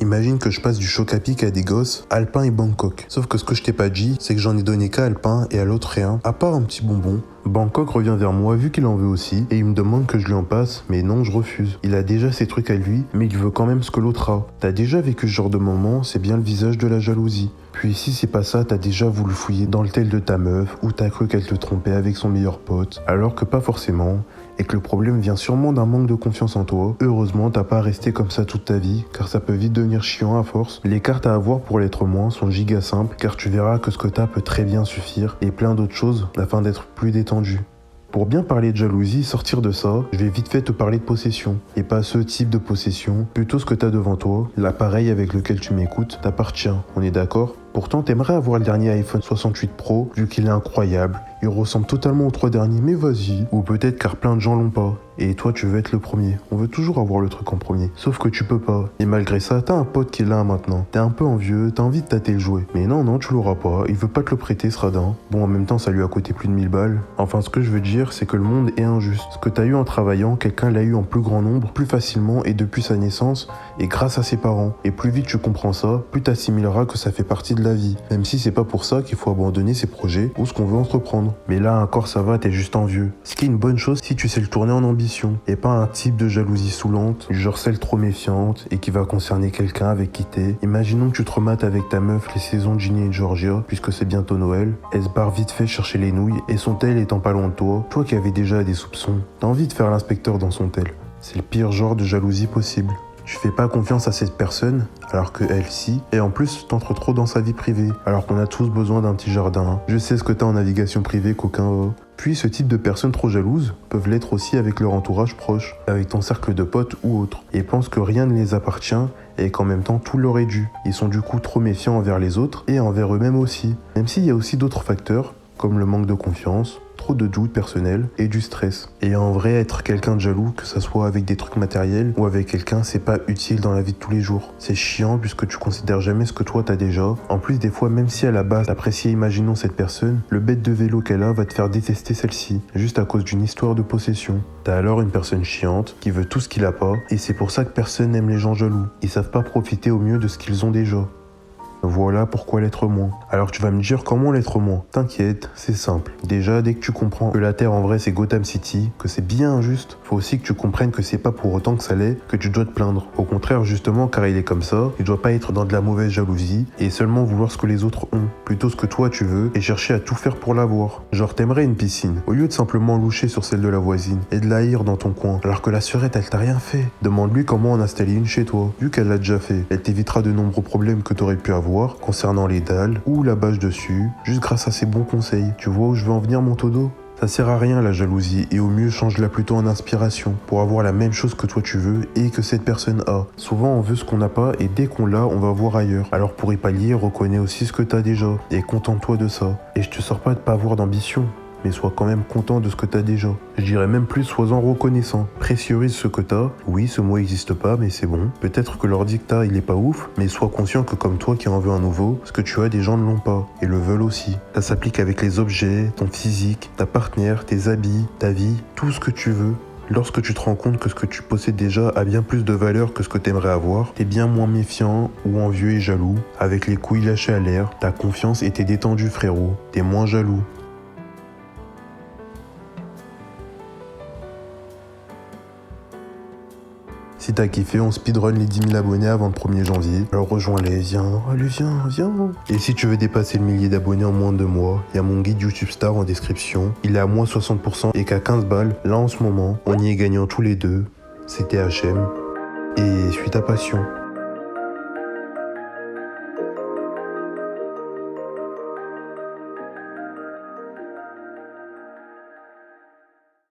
Imagine que je passe du Choc-à-Pic à des gosses, Alpin et Bangkok. Sauf que ce que je t'ai pas dit, c'est que j'en ai donné qu'à Alpin et à l'autre rien, à part un petit bonbon. Bangkok revient vers moi vu qu'il en veut aussi, et il me demande que je lui en passe, mais non, je refuse. Il a déjà ses trucs à lui, mais il veut quand même ce que l'autre a. T'as déjà vécu ce genre de moment, c'est bien le visage de la jalousie. Puis si c'est pas ça, t'as déjà voulu fouiller dans le tel de ta meuf, ou t'as cru qu'elle te trompait avec son meilleur pote, alors que pas forcément, et que le problème vient sûrement d'un manque de confiance en toi. Heureusement, t'as pas resté comme ça toute ta vie, car ça peut vite devenir chiant à force. Les cartes à avoir pour l'être moins sont giga simples, car tu verras que ce que t'as peut très bien suffire, et plein d'autres choses afin d'être plus détendu. Pour bien parler de jalousie, sortir de ça, je vais vite fait te parler de possession. Et pas ce type de possession, plutôt ce que t'as devant toi, l'appareil avec lequel tu m'écoutes, t'appartient, on est d'accord ? Pourtant, t'aimerais avoir le dernier iPhone 68 Pro, vu qu'il est incroyable, il ressemble totalement aux 3 derniers, mais vas-y. Ou peut-être car plein de gens l'ont pas, et toi tu veux être le premier. On veut toujours avoir le truc en premier, sauf que tu peux pas. Et malgré ça, t'as un pote qui l'a maintenant. T'es un peu envieux, t'as envie de tâter le jouet. Mais non, tu l'auras pas, il veut pas te le prêter ce radin. Bon, en même temps, ça lui a coûté plus de 1000 balles. Enfin, ce que je veux dire, c'est que le monde est injuste. Ce que t'as eu en travaillant, quelqu'un l'a eu en plus grand nombre, plus facilement et depuis sa naissance, et grâce à ses parents. Et plus vite tu comprends ça, plus t'assimileras que ça fait partie de la vie. Même si c'est pas pour ça qu'il faut abandonner ses projets ou ce qu'on veut entreprendre. Mais là encore ça va, t'es juste envieux. Ce qui est une bonne chose si tu sais le tourner en ambition. Et pas un type de jalousie saoulante, du genre celle trop méfiante et qui va concerner quelqu'un avec qui t'es. Imaginons que tu te remates avec ta meuf les saisons de Ginny et de Georgia, puisque c'est bientôt Noël. Elle se barre vite fait chercher les nouilles et son tel étant pas loin de toi, toi qui avais déjà des soupçons, t'as envie de faire l'inspecteur dans son tel. C'est le pire genre de jalousie possible. Tu fais pas confiance à cette personne, alors que elle si, et en plus t'entres trop dans sa vie privée, alors qu'on a tous besoin d'un petit jardin. Je sais ce que t'as en navigation privée qu'aucun va. Puis ce type de personnes trop jalouses peuvent l'être aussi avec leur entourage proche, avec ton cercle de potes ou autre, et pensent que rien ne les appartient et qu'en même temps tout leur est dû. Ils sont du coup trop méfiants envers les autres et envers eux-mêmes aussi, même s'il y a aussi d'autres facteurs, comme le manque de confiance, trop de doutes personnels et du stress. Et en vrai, être quelqu'un de jaloux, que ça soit avec des trucs matériels ou avec quelqu'un, c'est pas utile dans la vie de tous les jours. C'est chiant puisque tu considères jamais ce que toi t'as déjà. En plus, des fois, même si à la base t'appréciais, imaginons cette personne, le bête de vélo qu'elle a va te faire détester celle-ci, juste à cause d'une histoire de possession. T'as alors une personne chiante, qui veut tout ce qu'il a pas, et c'est pour ça que personne n'aime les gens jaloux. Ils savent pas profiter au mieux de ce qu'ils ont déjà. Voilà pourquoi l'être moins. Alors tu vas me dire comment l'être moins. T'inquiète, c'est simple. Déjà, dès que tu comprends que la Terre en vrai c'est Gotham City, que c'est bien injuste, faut aussi que tu comprennes que c'est pas pour autant que ça l'est que tu dois te plaindre. Au contraire, justement, car il est comme ça, il doit pas être dans de la mauvaise jalousie et seulement vouloir ce que les autres ont, plutôt ce que toi tu veux et chercher à tout faire pour l'avoir. Genre t'aimerais une piscine, au lieu de simplement loucher sur celle de la voisine et de la haïr dans ton coin, alors que la surette elle t'a rien fait. Demande-lui comment en installer une chez toi, vu qu'elle l'a déjà fait. Elle t'évitera de nombreux problèmes que t'aurais pu avoir concernant les dalles ou la bâche dessus, juste grâce à ses bons conseils. Tu vois où je veux en venir, mon todo ? Ça sert à rien la jalousie et au mieux change-la plutôt en inspiration pour avoir la même chose que toi tu veux et que cette personne a. Souvent on veut ce qu'on n'a pas et dès qu'on l'a on va voir ailleurs. Alors pour y pallier, reconnais aussi ce que t'as déjà et contente-toi de ça. Et je te sors pas de pas avoir d'ambition, mais sois quand même content de ce que t'as déjà. Je dirais même plus, sois-en reconnaissant. Pressurise ce que t'as. Oui, ce mot n'existe pas, mais c'est bon. Peut-être que l'ordi que t'as, il est pas ouf, mais sois conscient que comme toi qui en veux un nouveau, ce que tu as, des gens ne l'ont pas, et le veulent aussi. Ça s'applique avec les objets, ton physique, ta partenaire, tes habits, ta vie, tout ce que tu veux. Lorsque tu te rends compte que ce que tu possèdes déjà a bien plus de valeur que ce que t'aimerais avoir, t'es bien moins méfiant ou envieux et jaloux. Avec les couilles lâchées à l'air, ta confiance et t'es détendu, frérot. T'es moins jaloux. Si t'as kiffé, on speedrun les 10 000 abonnés avant le 1er janvier. Alors rejoins-les, viens. Allez, viens. Et si tu veux dépasser le millier d'abonnés en moins de 2 mois, il y a mon guide YouTube Star en description. Il est à moins 60% et qu'à 15 balles. Là en ce moment, on y est gagnant tous les deux. C'était HM. Et suis ta passion.